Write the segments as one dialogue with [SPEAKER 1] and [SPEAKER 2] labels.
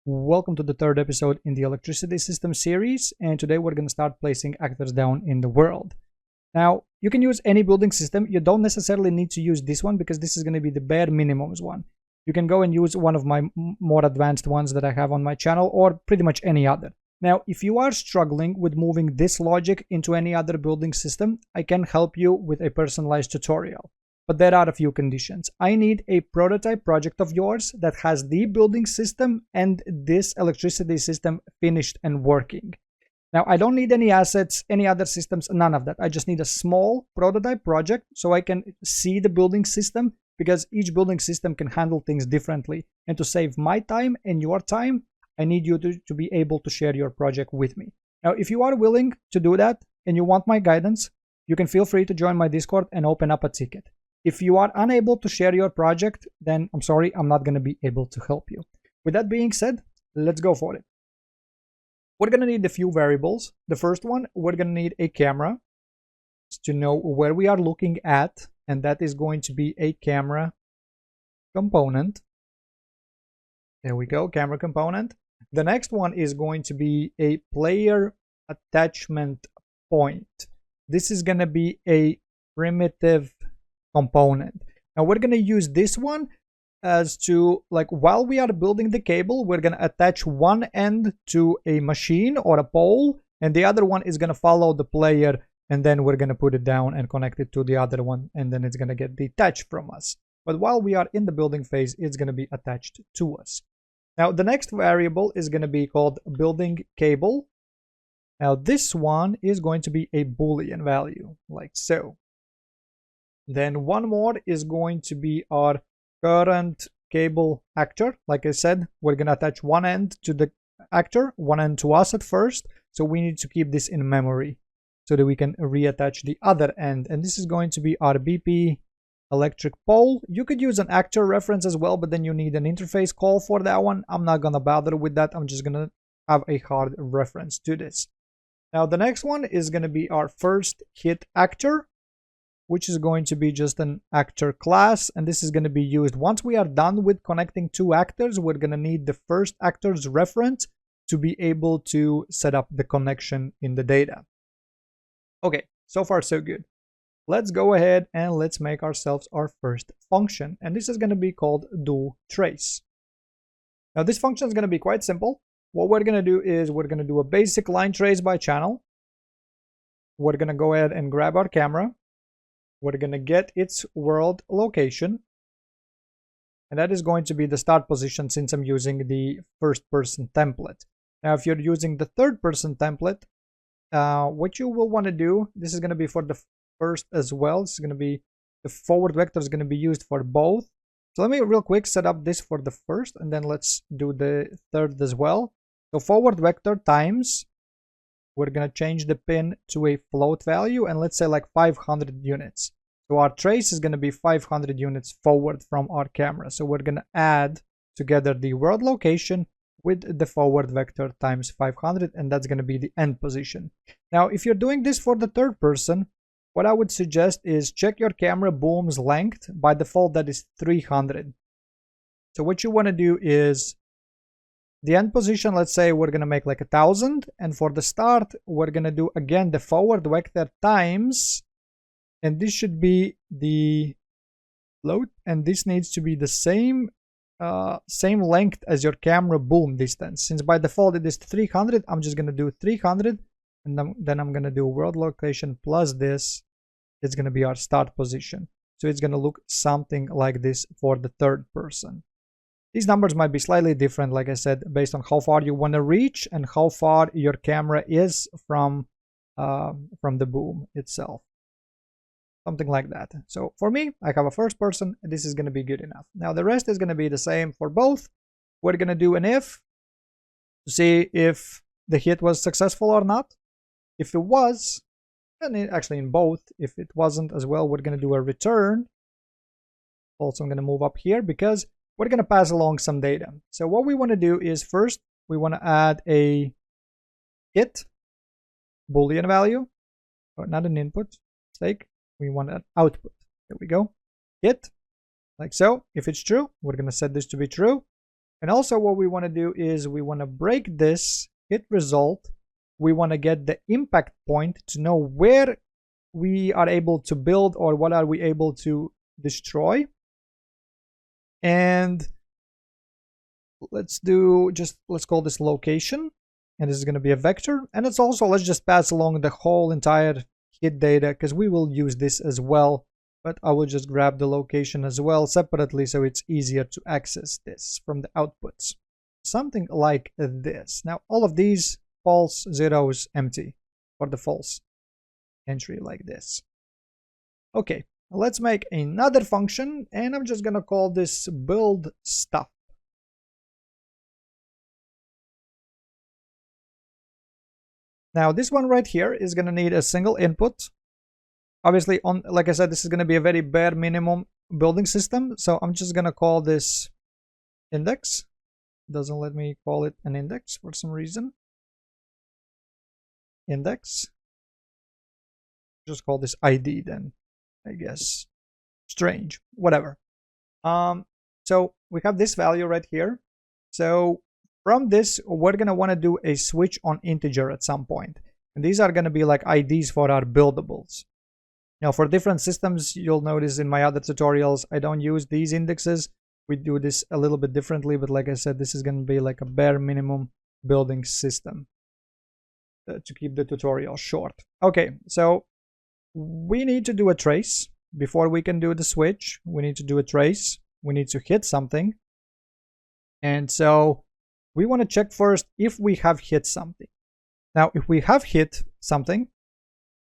[SPEAKER 1] Welcome to the third episode in the electricity system series, and today we're going to start placing actors down in the world. Now, you can use any building system. You don't necessarily need to use this one because this is going to be the bare minimums one. You can go and use one of my more advanced ones that I have on my channel, or pretty much any other. Now, if you are struggling with moving this logic into any other building system, I can help you with a personalized tutorial. But there are a few conditions. I need a prototype project of yours that has the building system and this electricity system finished and working. Now, I don't need any assets, any other systems, none of that. I just need a small prototype project so I can see the building system, because each building system can handle things differently. And to save my time and your time, I need you to be able to share your project with me. Now, if you are willing to do that and you want my guidance, you can feel free to join my Discord and open up a ticket. If you are unable to share your project, then I'm sorry, I'm not going to be able to help you. With that being said, let's go for it. We're going to need a few variables. The first one, we're going to need a camera to know where we are looking at, and that is going to be a camera component. There we go, camera component. The next one is going to be a player attachment point. This is going to be a primitive component. Now we're going to use this one as to, like, while we are building the cable, we're going to attach one end to a machine or a pole, and the other one is going to follow the player, and then we're going to put it down and connect it to the other one, and then it's going to get detached from us. But while we are in the building phase, it's going to be attached to us. Now the next variable is going to be called building cable. Now this one is going to be a Boolean value, like so. Then one more is going to be our current cable actor. Like I said, we're going to attach one end to the actor, one end to us at first. So we need to keep this in memory so that we can reattach the other end. And this is going to be our BP electric pole. You could use an actor reference as well, but then you need an interface call for that one. I'm not going to bother with that. I'm just going to have a hard reference to this. Now the next one is going to be our first hit actor, which is going to be just an actor class, and this is going to be used once we are done with connecting two actors. We're going to need the first actor's reference to be able to set up the connection in the data. Okay, so far so good. Let's go ahead and let's make ourselves our first function, and this is going to be called doTrace. Now this function is going to be quite simple. What we're going to do is we're going to do a basic line trace by channel. We're going to go ahead and grab our camera. We're going to get its world location, and that is going to be the start position since I'm using the first person template. Now if you're using the third person template, what you will want to do, this is going to be for the first as well. This is going to be, the forward vector is going to be used for both. So let me real quick set up this for the first, and then let's do the third as well. So forward vector times, we're going to change the pin to a float value, and let's say like 500 units. So our trace is going to be 500 units forward from our camera. So we're going to add together the world location with the forward vector times 500, and that's going to be the end position. Now, if you're doing this for the third person, what I would suggest is check your camera boom's length. By default, that is 300. So what you want to do is the end position, let's say we're going to make like 1000, and for the start we're going to do again the forward vector times, and this should be the float, and this needs to be the same length as your camera boom distance. Since by default it is 300, I'm just going to do 300, and then I'm going to do world location plus this. It's going to be our start position. So it's going to look something like this for the third person. These numbers might be slightly different, like I said, based on how far you want to reach and how far your camera is from the boom itself. Something like that. So for me, I have a first person, and this is going to be good enough. Now the rest is going to be the same for both. We're going to do an if to see if the hit was successful or not. If it was, and actually in both, if it wasn't as well, we're going to do a return. Also, I'm going to move up here because we're going to pass along some data. So what we want to do is first, we want to add a hit Boolean value, or not an input, mistake. We want an output. There we go. Hit, like so. If it's true, we're going to set this to be true. And also what we want to do is we want to break this, hit result. We want to get the impact point to know where we are able to build or what are we able to destroy. And let's call this location, and this is going to be a vector. And it's also, let's just pass along the whole entire hit data because we will use this as well, but I will just grab the location as well separately so it's easier to access this from the outputs. Something like this. Now all of these false, zeros, empty for the false entry like this. Okay, let's make another function, and I'm just gonna call this build stuff. Now this one right here is gonna need a single input. Obviously, like I said, this is gonna be a very bare minimum building system, so I'm just gonna call this index. It doesn't let me call it an index for some reason. Index. Just call this ID then, I guess. Strange, whatever. So we have this value right here. So from this, we're gonna want to do a switch on integer at some point, and these are gonna be like IDs for our buildables. Now for different systems, you'll notice in my other tutorials I don't use these indexes. We do this a little bit differently, but like I said, this is gonna be like a bare minimum building system to keep the tutorial short. Okay, so we need to do a trace before we can do the switch. We need to do a trace. We need to hit something, and so we want to check first if we have hit something. Now if we have hit something,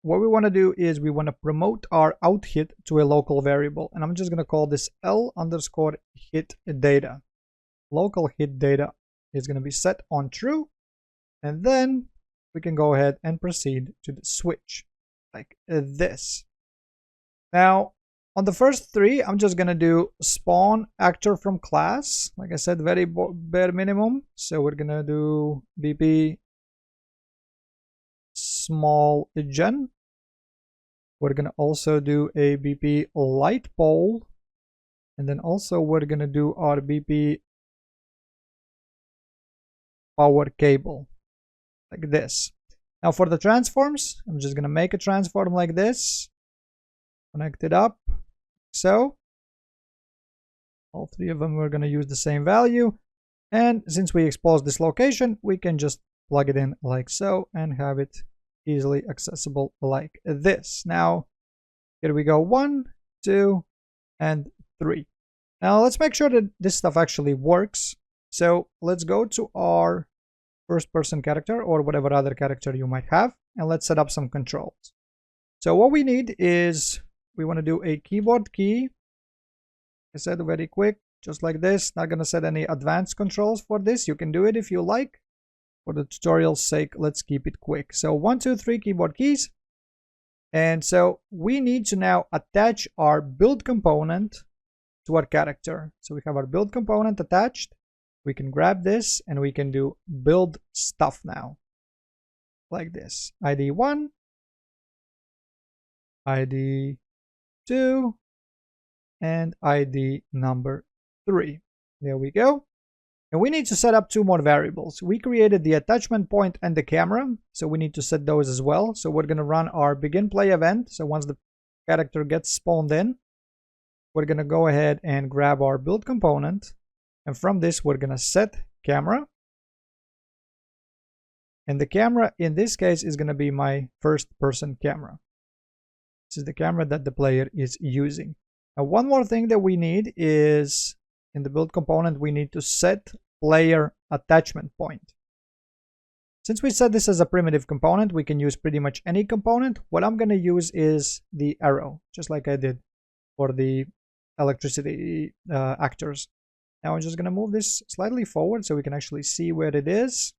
[SPEAKER 1] what we want to do is we want to promote our out hit to a local variable, and I'm just going to call this L_hit data. Local hit data is going to be set on true, and then we can go ahead and proceed to the switch like this. Now on the first three, I'm just gonna do spawn actor from class. Like I said, very bare minimum. So we're gonna do BP small gen. We're gonna also do a BP light pole, and then also we're gonna do our BP power cable like this. Now for the transforms, I'm just gonna make a transform like this, connect it up. So all three of them, we're going to use the same value, and since we exposed this location, we can just plug it in like so and have it easily accessible like this. Now here we go, 1, 2, and 3. Now let's make sure that this stuff actually works. So let's go to our first person character or whatever other character you might have, and let's set up some controls. So what we need is we want to do a keyboard key. I said very quick, just like this. Not going to set any advanced controls for this. You can do it if you like. For the tutorial's sake, let's keep it quick. So 1, 2, 3 keyboard keys. And so we need to now attach our build component to our character. So we have our build component attached. We can grab this and we can do build stuff now. Like this. ID 1. ID 2, and ID number 3. There we go. And we need to set up 2 more variables. We created the attachment point and the camera, so we need to set those as well. So we're going to run our begin play event. So once the character gets spawned in, we're going to go ahead and grab our build component, and from this we're going to set camera. And the camera in this case is going to be my first person camera. This is the camera that the player is using. Now one more thing that we need is in the build component, we need to set player attachment point. Since we set this as a primitive component, we can use pretty much any component. What I'm going to use is the arrow, just like I did for the electricity actors. Now I'm just going to move this slightly forward so we can actually see where it is.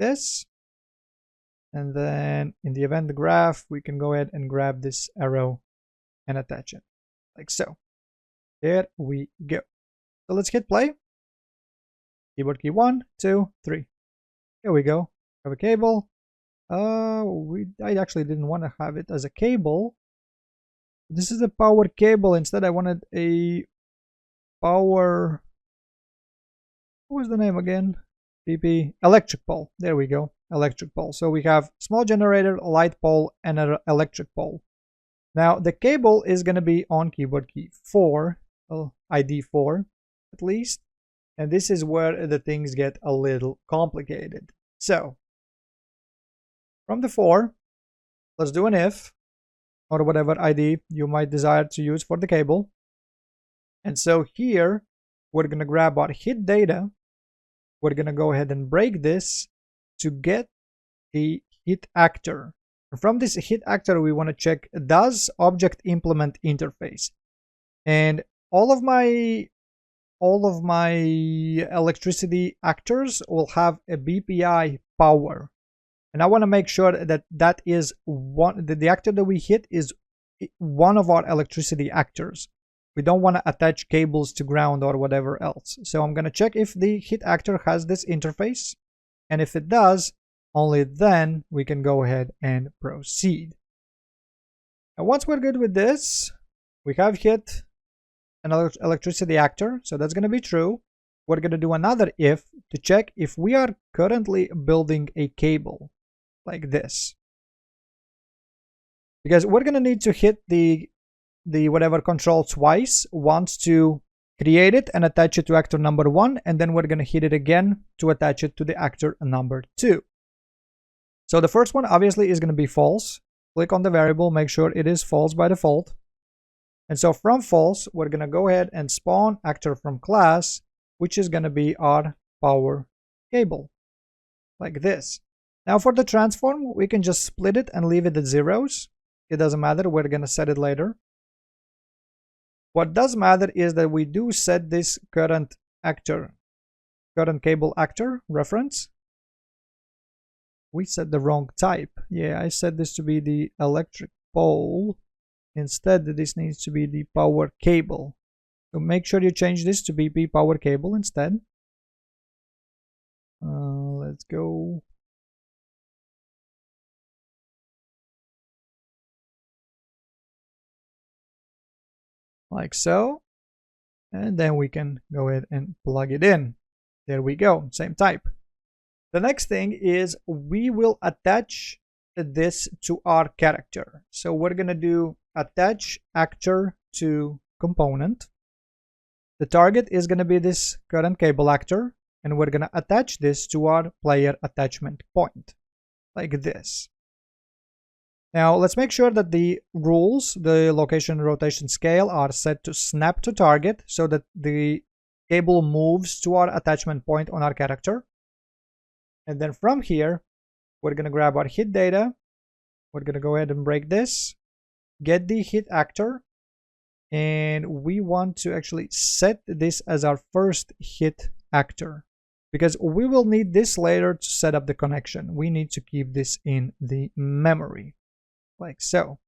[SPEAKER 1] This. And then in the event graph, we can go ahead and grab this arrow and attach it like so. There we go. So let's hit play. Keyboard key 1, 2, 3. Here we go. Have a cable. I actually didn't want to have it as a cable. This is a power cable. Instead, I wanted a power what was the name again? PP electric pole. There we go. Electric pole. So we have small generator, light pole, and an electric pole. Now the cable is going to be on keyboard key 4, ID 4 at least. And this is where the things get a little complicated. So from the 4, let's do an if, or whatever ID you might desire to use for the cable. And so here, we're going to grab our hit data. We're going to go ahead and break this to get the hit actor. From this hit actor, we want to check, does object implement interface? And all of my electricity actors will have a BPI power. And I want to make sure that that is the actor that we hit is one of our electricity actors. We don't want to attach cables to ground or whatever else. So I'm going to check if the hit actor has this interface. And if it does, only then we can go ahead and proceed. And once we're good with this, we have hit an electricity actor. So that's going to be true. We're going to do another if to check if we are currently building a cable like this. Because we're going to need to hit the whatever control twice, once to create it and attach it to actor number 1, and then we're going to hit it again to attach it to the actor number 2. So the first one obviously is going to be false. Click on the variable, make sure it is false by default. And so from false, we're going to go ahead and spawn actor from class, which is going to be our power cable, like this. Now for the transform, we can just split it and leave it at zeros. It doesn't matter, we're going to set it later. What does matter is that we do set this current cable actor reference. We set the wrong type. Yeah, I set this to be the electric pole. Instead, this needs to be the power cable. So make sure you change this to BP power cable instead. Let's go. Like so. And then we can go ahead and plug it in. There we go, same type. The next thing is we will attach this to our character. So we're going to do attach actor to component. The target is going to be this current cable actor, and we're going to attach this to our player attachment point, like this. Now let's make sure that the rules, the location, rotation, scale, are set to snap to target so that the cable moves to our attachment point on our character. And then from here, we're going to grab our hit data. We're going to go ahead and break this, get the hit actor, and we want to actually set this as our first hit actor because we will need this later to set up the connection. We need to keep this in the memory, like so.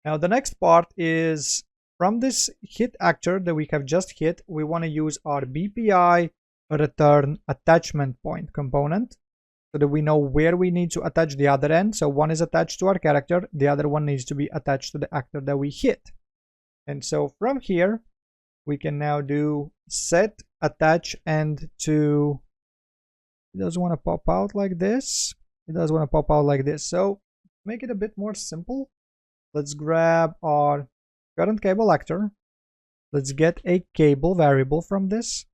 [SPEAKER 1] Now the next part is from this hit actor that we have just hit, we want to use our BPI return attachment point component so that we know where we need to attach the other end. So one is attached to our character, the other one needs to be attached to the actor that we hit. And so from here, we can now do set attach end to, it doesn't want to pop out like this. It does want to pop out like this. So make it a bit more simple. Let's grab our current cable actor. Let's get a cable variable from this,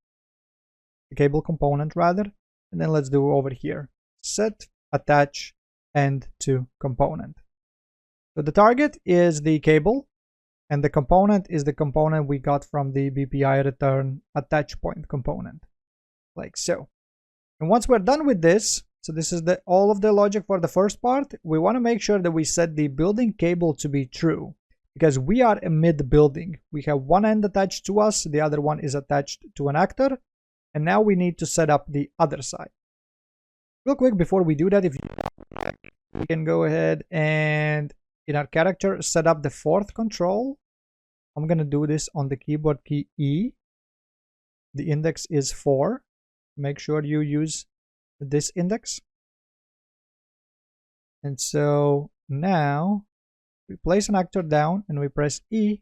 [SPEAKER 1] the cable component rather, and then let's do over here set attach end to component. So the target is the cable and the component is the component we got from the BPI return attach point component, like so. And once we're done with this, so this is all of the logic for the first part, we want to make sure that we set the building cable to be true because we are amid building. We have one end attached to us, the other one is attached to an actor, and now we need to set up the other side. Real quick before we do that, if you we can go ahead and in our character set up the fourth control. I'm going to do this on the keyboard key E. The index is 4. Make sure you use this index. And so now we place an actor down and we press E.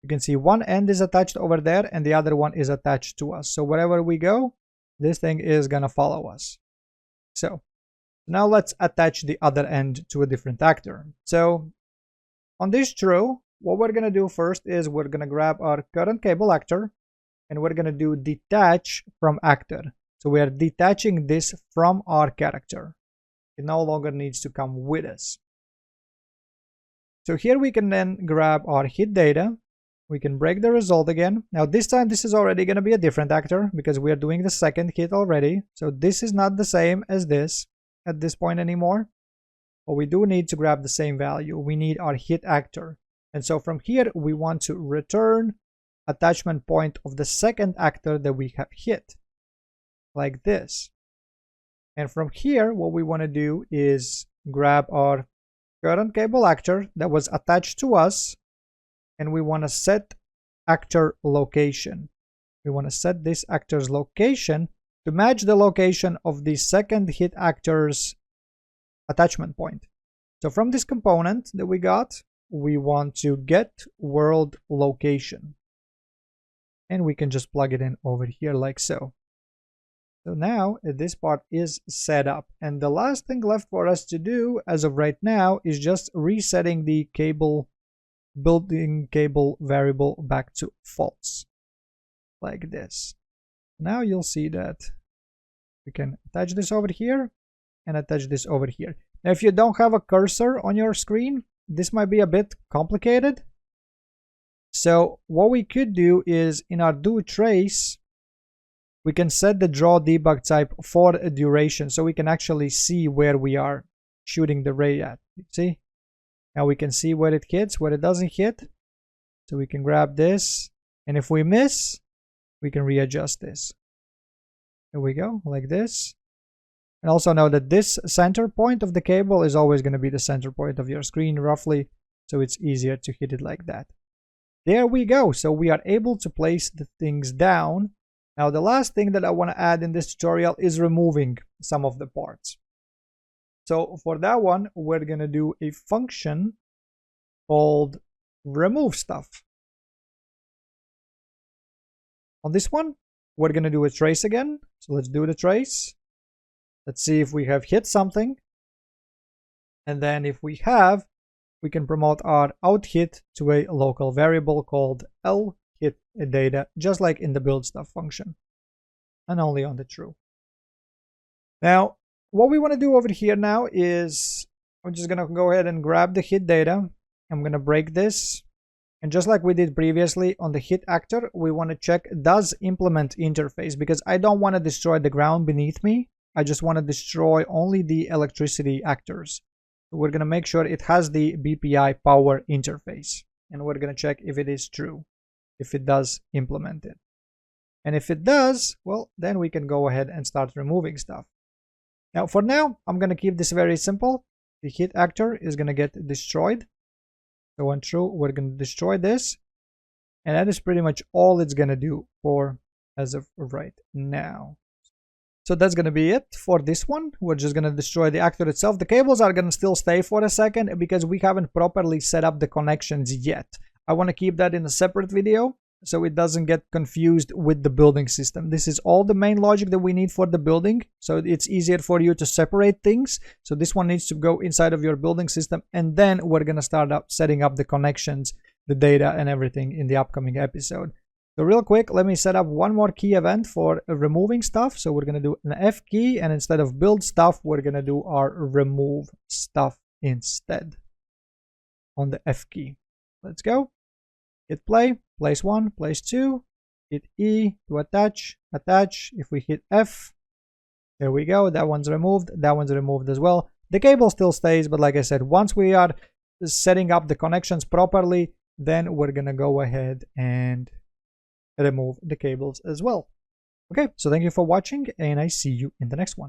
[SPEAKER 1] You can see one end is attached over there and the other one is attached to us. So wherever we go, this thing is gonna follow us. So now let's attach the other end to a different actor. So on this true, what we're gonna do first is we're gonna grab our current cable actor and we're gonna do detach from actor. So we are detaching this from our character. It no longer needs to come with us. So here we can then grab our hit data. We can break the result again. Now this time this is already going to be a different actor because we are doing the second hit already. So this is not the same as this at this point anymore. But we do need to grab the same value. We need our hit actor. And so from here we want to return attachment point of the second actor that we have hit. Like this. And from here what we want to do is grab our current cable actor that was attached to us. And we want to set actor location. We want to set this actor's location to match the location of the second hit actor's attachment point. So from this component that we got, we want to get world location. And we can just plug it in over here like so. So now this part is set up. And the last thing left for us to do as of right now is just resetting the building cable variable back to false like this. Now you'll see that we can attach this over here and attach this over here. Now if you don't have a cursor on your screen, this might be a bit complicated. So what we could do is in our do trace, we can set the draw debug type for a duration so we can actually see where we are shooting the ray at. You see? Now we can see where it hits, where it doesn't hit. So we can grab this. And if we miss, we can readjust this. There we go, like this. And also know that this center point of the cable is always going to be the center point of your screen roughly. So it's easier to hit it like that. There we go. So we are able to place the things down. Now the last thing that I want to add in this tutorial is removing some of the parts. So for that one, we're going to do a function called remove stuff. On this one, we're going to do a trace again. So let's do the trace. Let's see if we have hit something. And then if we have, we can promote our out hit to a local variable called lHitData, just like in the build stuff function. And only on the true. Now, what we want to do over here now is I'm just going to go ahead and grab the hit data. I'm going to break this. And just like we did previously on the hit actor, we want to check does implement interface because I don't want to destroy the ground beneath me. I just want to destroy only the electricity actors. So we're going to make sure it has the BPI power interface. And we're going to check if it is true, if it does implement it. And if it does, well, then we can go ahead and start removing stuff. Now, for now, I'm going to keep this very simple. The hit actor is going to get destroyed. So when true, we're going to destroy this. And that is pretty much all it's going to do for as of right now. So that's going to be it for this one. We're just going to destroy the actor itself. The cables are going to still stay for a second because we haven't properly set up the connections yet. I want to keep that in a separate video so it doesn't get confused with the building system. This is all the main logic that we need for the building, so it's easier for you to separate things. So this one needs to go inside of your building system, and then we're going to start up setting up the connections, the data, and everything in the upcoming episode. So real quick, let me set up one more key event for removing stuff. So we're going to do an F key, and instead of build stuff, we're going to do our remove stuff instead on the F key. Let's go. Hit play, place 1, place 2, hit E to attach, attach. If we hit F, there we go, that one's removed as well. The cable still stays, but like I said, once we are setting up the connections properly, then we're gonna go ahead and remove the cables as well. Okay, so thank you for watching, and I see you in the next one.